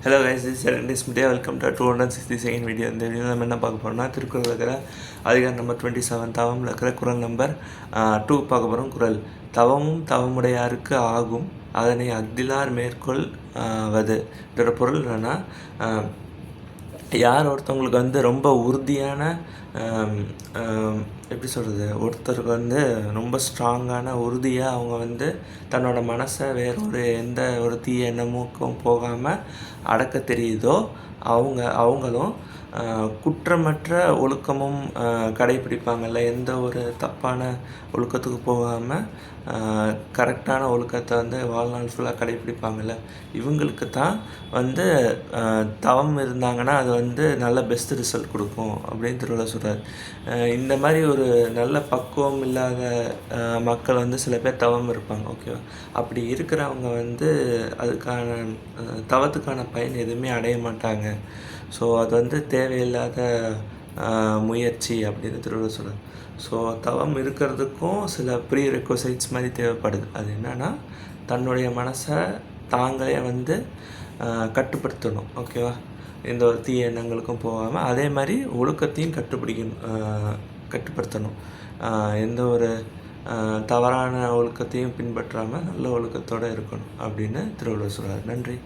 Hello guys, this is media. Welcome to 262nd video. இந்த video நம்ம என்ன பார்க்க போகிறோம்னா, திருக்குறள் இருக்கிற அதிகாரம் நம்பர் 27 தவம் இருக்கிற குறள் நம்பர் 2 பார்க்க போகிறோம். குறள்: தவமும் தவமுடையாருக்கு ஆகும், அதனை அஃதிலார் மேற்கொள் வது. இதோட பொருள் என்னென்னா, யார் ஒருத்தவங்களுக்கு ரொம்ப உறுதியான எப்படி சொல்கிறது, ஒருத்தருக்கு ரொம்ப ஸ்ட்ராங்கான உறுதியாக அவங்க தன்னோட மனசை எந்த ஒரு தீய எண்ணமுக்கும் போகாமல் அடக்க தெரியுதோ அவங்களும் குற்றமற்ற ஒழுக்கமும் கடைப்பிடிப்பாங்கள்ல. எந்த ஒரு தப்பான ஒழுக்கத்துக்கு போகாமல் கரெக்டான ஒழுக்கத்தை வாழ்நாள் ஃபுல்லாக கடைப்பிடிப்பாங்கள்ல, இவங்களுக்கு தான் தவம் இருந்தாங்கன்னா அது நல்ல பெஸ்ட் ரிசல்ட் கொடுக்கும் அப்படின்னு திருவள்ளுவர் சொல்கிறார். இந்த மாதிரி ஒரு நல்ல பக்குவம் இல்லாத மக்கள் சில பேர் தவம் இருப்பாங்க, ஓகேவா? அப்படி இருக்கிறவங்க அதுக்கான தவத்துக்கான பயன் எதுவுமே அடைய மாட்டாங்க. ஸோ அது தேவையில்லாத முயற்சி அப்படின்னு திருவள்ளுவர் சொல்கிறார். ஸோ தவம் இருக்கிறதுக்கும் சில ப்ரீ ரெக்வசைட்ஸ் மாதிரி தேவைப்படுது. அது என்னென்னா, தன்னுடைய மனசை தாங்களே கட்டுப்படுத்தணும், ஓகேவா? எந்த ஒரு தீய எண்ணங்களுக்கும் போகாமல், அதே மாதிரி ஒழுக்கத்தையும் கட்டுப்படுத்தணும். எந்த ஒரு தவறான ஒழுக்கத்தையும் பின்பற்றாமல் நல்ல ஒழுக்கத்தோடு இருக்கணும் அப்படின்னு திருவள்ளுவர் சொல்கிறார். நன்றி.